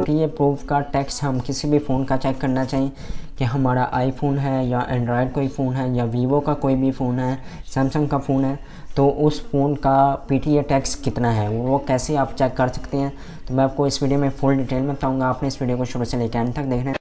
ये प्रूफ का टैक्स हम किसी भी फ़ोन का चेक करना चाहिए कि हमारा आईफोन है या एंड्रॉयड कोई फ़ोन है या वीवो का कोई भी फ़ोन है, सैमसंग का फ़ोन है, तो उस फ़ोन का पीटीए टैक्स कितना है वो कैसे आप चेक कर सकते हैं। तो मैं आपको इस वीडियो में फुल डिटेल में बताऊंगा। आपने इस वीडियो को शुरू से लेकर एंड तक देखना है।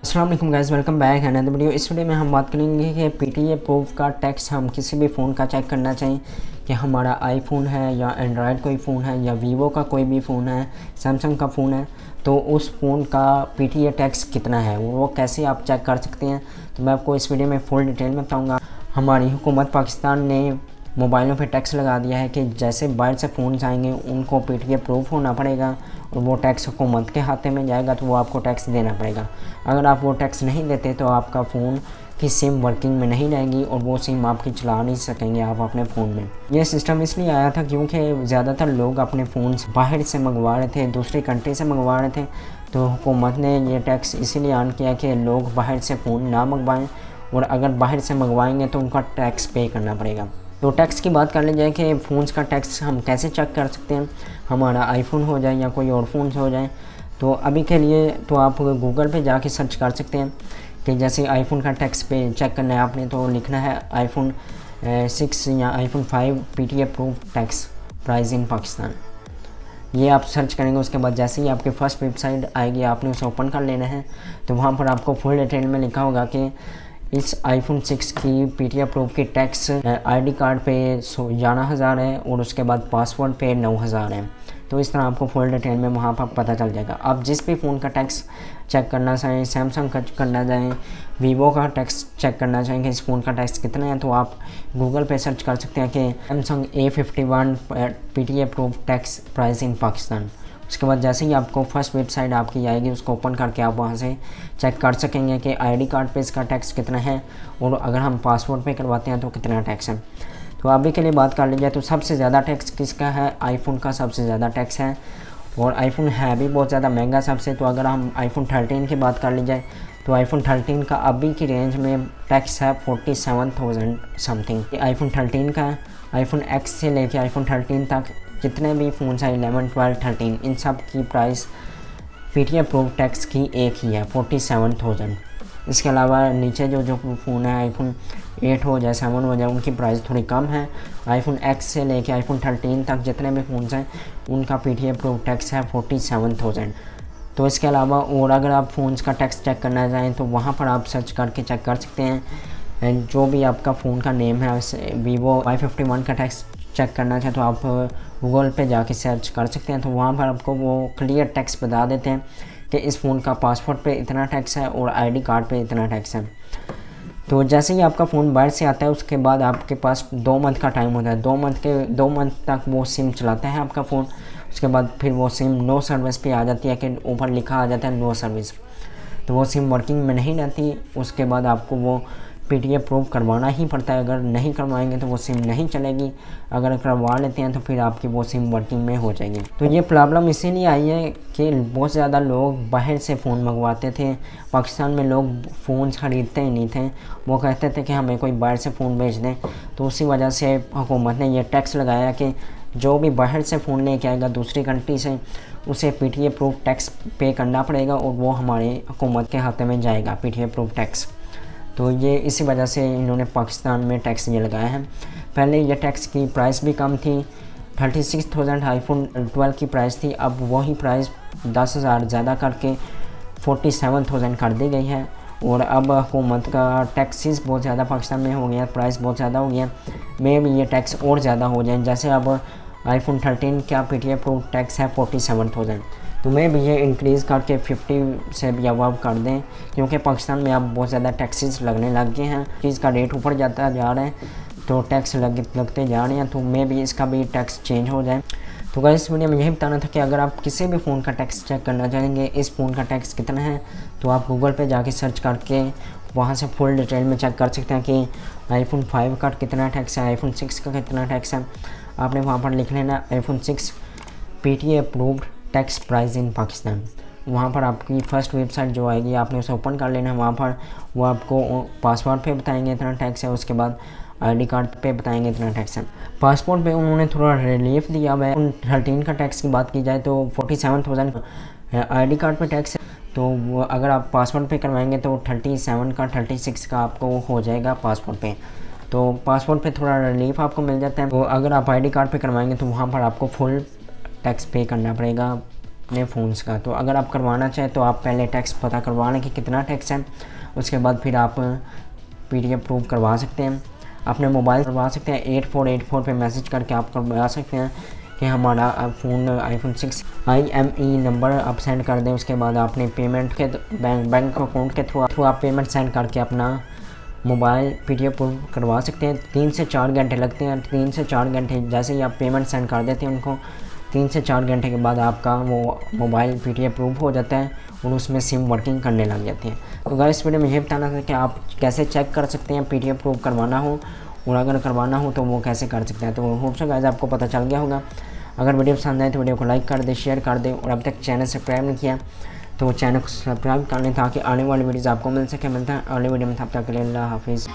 अस्सलाम वालेकुम गाइस, वेलकम बैक है अनदर वीडियो। इस वीडियो में हम बात करेंगे कि पीटीए प्रूफ का टैक्स हम किसी भी फ़ोन का चेक करना चाहिए कि हमारा आईफोन है या एंड्रॉयड कोई फ़ोन है या वीवो का कोई भी फ़ोन है, सैमसंग का फ़ोन है, तो उस फ़ोन का पीटीए टैक्स कितना है वो कैसे आप चेक कर सकते हैं। तो मैं आपको इस वीडियो में फुल डिटेल में बताऊँगा। हमारी हुकूमत पाकिस्तान ने मोबाइलों पे टैक्स लगा दिया है कि जैसे बाहर से फ़ोन आएंगे उनको पीटीए प्रूफ होना पड़ेगा और वो टैक्स हुकूमत के हाथे में जाएगा तो वो आपको टैक्स देना पड़ेगा। अगर आप वो टैक्स नहीं देते तो आपका फ़ोन की सिम वर्किंग में नहीं रहेगी और वो सिम आपकी चला नहीं सकेंगे आप अपने फ़ोन में। ये सिस्टम इसलिए आया था क्योंकि ज़्यादातर लोग अपने फ़ोन बाहर से मंगवा रहे थे, दूसरी कंट्री से मंगवा रहे थे, तो हुकूमत ने ये टैक्स इसीलिए ऑन किया कि लोग बाहर से फ़ोन ना मंगवाएँ और अगर बाहर से मंगवाएंगे तो उनका टैक्स पे करना पड़ेगा। तो टैक्स की बात कर ली जाए कि फ़ोन्स का टैक्स हम कैसे चेक कर सकते हैं, हमारा आईफोन हो जाए या कोई और फ़ोन हो जाए। तो अभी के लिए तो आप गूगल पे जाके सर्च कर सकते हैं कि जैसे आईफोन का टैक्स पे चेक करना है आपने, तो लिखना है आईफोन 6 या iPhone 5 PTA proof tax price in Pakistan. ये आप सर्च करेंगे, उसके बाद जैसे ही आपके फर्स्ट वेबसाइट आएगी आपने उसे ओपन कर लेना है। तो वहाँ पर आपको फुल डिटेल में लिखा होगा कि इस आईफोन 6 की पीटीए प्रूफ की टैक्स आईडी कार्ड पे 11,000 है और उसके बाद पासवर्ड पे 9,000 है। तो इस तरह आपको फुल डिटेल में वहाँ पर पता चल जाएगा। आप जिस भी फ़ोन का टैक्स चेक करना चाहें, सैमसंग का करना चाहें, वीवो का टैक्स चेक करना चाहें कि इस फ़ोन का टैक्स कितना है, तो आप गूगल पे सर्च कर सकते हैं कि Samsung A51 PTA proof tax price in Pakistan. उसके बाद जैसे ही आपको फर्स्ट वेबसाइट आपकी आएगी उसको ओपन करके आप वहाँ से चेक कर सकेंगे कि आईडी कार्ड पे इसका टैक्स कितना है और अगर हम पासपोर्ट पे करवाते हैं तो कितना टैक्स है। तो अभी के लिए बात कर ली जाए तो सबसे ज़्यादा टैक्स किसका है, आईफोन का सबसे ज़्यादा टैक्स है और आईफोन है भी बहुत ज़्यादा महंगा सबसे। तो अगर हम आईफोन 13 की बात कर ली जाए तो आईफोन 13 का अभी की रेंज में टैक्स है 47,000 समथिंग आईफोन 13 का। आईफोन एक्स से लेके आईफोन 13 तक जितने भी फ़ोन हैं 11, 12, 13 इन सब की प्राइस पीटीए प्रूफ टैक्स की एक ही है 47,000। इसके अलावा नीचे जो फ़ोन है आईफोन 8 हो जाए 7 हो जाए उनकी प्राइस थोड़ी कम है। आईफोन एक्स से लेके आईफोन 13 तक जितने भी फ़ोन हैं उनका पीटीए प्रूफ टैक्स है 47,000। तो इसके अलावा और अगर आप फ़ोन्स का टैक्स चेक करना चाहें तो वहाँ पर आप सर्च करके चेक कर सकते हैं। जो भी आपका फ़ोन का नेम है, वीवो Y51 का टैक्स चेक करना चाहे तो आप गूगल पे जाके सर्च कर सकते हैं। तो वहाँ पर आपको वो क्लियर टैक्स बता देते हैं कि इस फ़ोन का पासपोर्ट पे इतना टैक्स है और आईडी कार्ड पे इतना टैक्स है। तो जैसे ही आपका फ़ोन बाहर से आता है उसके बाद आपके पास 2 मंथ का टाइम होता है। 2 मंथ तक वो सिम चलाता है आपका फ़ोन। उसके बाद फिर वो सिम नो सर्विस पे आ जाती है कि ऊपर लिखा आ जाता है नो सर्विस, तो वो सिम वर्किंग में नहीं रहती। उसके बाद आपको वो पीटीए प्रूफ करवाना ही पड़ता है। अगर नहीं करवाएंगे तो वो सिम नहीं चलेगी, अगर करवा लेते हैं तो फिर आपकी वो सिम वर्किंग में हो जाएगी। तो ये प्रॉब्लम इसीलिए आई है कि बहुत ज़्यादा लोग बाहर से फ़ोन मंगवाते थे। पाकिस्तान में लोग फ़ोन ख़रीदते ही नहीं थे, वो कहते थे कि हमें कोई बाहर से फ़ोन भेज दें। तो उसी वजह से हुकूमत ने यह टैक्स लगाया कि जो भी बाहर से फ़ोन लेके आएगा दूसरी कंट्री से उसे पीटीए प्रूफ टैक्स पे करना पड़ेगा और वो हमारे हुकूमत के हाथ में जाएगा पीटीए प्रूफ टैक्स। तो ये इसी वजह से इन्होंने पाकिस्तान में टैक्स ये लगाया है। पहले ये टैक्स की प्राइस भी कम थी, 36,000 आईफोन 12 की प्राइस थी। अब वही प्राइस 10,000 ज़्यादा करके 47,000 कर दी गई है। और अब हुकूमत का टैक्सेस बहुत ज़्यादा पाकिस्तान में हो गया, प्राइस बहुत ज़्यादा हो गया। में भी ये टैक्स और ज़्यादा हो जाए, जैसे अब आईफोन 13 का पीटीए प्रूफ टैक्स है 47,000, तो मैं भी ये इंक्रीज़ करके 50 से भी अबव कर दें, क्योंकि पाकिस्तान में अब बहुत ज़्यादा टैक्सेस लगने लग गए हैं। चीज़ का रेट ऊपर जाता जा रहा है तो टैक्स लगते जा रहे हैं, तो मैं भी इसका भी टैक्स चेंज हो जाए। तो गाइस इस वीडियो में यही बताना था कि अगर आप किसी भी फ़ोन का टैक्स चेक करना चाहेंगे, इस फ़ोन का टैक्स कितना है, तो आप गूगल पे जाके सर्च करके वहाँ से फुल डिटेल में चेक कर सकते हैं कि आईफोन 5 का कितना टैक्स है, आईफोन 6 का कितना टैक्स है। आपने वहाँ पर लिख लेना iPhone 6 PTA approved tax price in Pakistan. वहाँ पर आपकी फ़र्स्ट वेबसाइट जो आएगी आपने उसे ओपन कर लेना है। वहाँ पर वो आपको पासवर्ड पे बताएंगे इतना टैक्स है, उसके बाद आईडी कार्ड पे बताएंगे इतना टैक्स है। पासपोर्ट पे उन्होंने थोड़ा रिलीफ दिया हुआ है। 13 का टैक्स की बात की जाए तो 47,000 आईडी कार्ड पे टैक्स है, तो वो अगर आप पासपोर्ट पे करवाएंगे तो 37 का 36 का आपको हो जाएगा पासपोर्ट पे। तो पासपोर्ट पे थोड़ा रिलीफ आपको मिल जाता है। तो अगर आप आईडी कार्ड पे करवाएंगे तो वहाँ पर आपको फुल टैक्स पे करना पड़ेगा अपने फ़ोन्स का। तो अगर आप करवाना चाहें तो आप पहले टैक्स पता करवा लें कि कितना टैक्स है, उसके बाद फिर आप PDF प्रूफ करवा सकते हैं, अपने मोबाइल करवा सकते हैं। 8484 पे मैसेज करके आप करवा सकते हैं कि हमारा फ़ोन iPhone 6 IME नंबर आप सेंड कर दें। उसके बाद आपने पेमेंट के बैंक अकाउंट के थ्रू आप पेमेंट सेंड करके अपना मोबाइल PDF प्रूफ करवा सकते हैं। 3 से 4 घंटे लगते हैं। 3 से 4 घंटे जैसे ही आप पेमेंट सेंड कर देते हैं उनको, 3 से 4 घंटे के बाद आपका वो मोबाइल PDF प्रूफ हो जाता है और उसमें सिम वर्किंग करने लग जाती है। तो गाइस इस वीडियो में ये बताना था कि आप कैसे चेक कर सकते हैं PDF प्रूफ करवाना हो, और अगर करवाना हो तो वो कैसे कर सकते हैं। तो होप सो गाइस आपको पता चल गया होगा। अगर वीडियो पसंद आए तो वीडियो को लाइक कर दे, शेयर कर दे, और अब तक चैनल सब्सक्राइब नहीं किया तो चैनल को सब्सक्राइब कर लें ताकि आने वाली वीडियोज़ आपको मिल सके। मिलता है अगली वीडियो में, तब तक के लिए अल्लाह हाफिज़।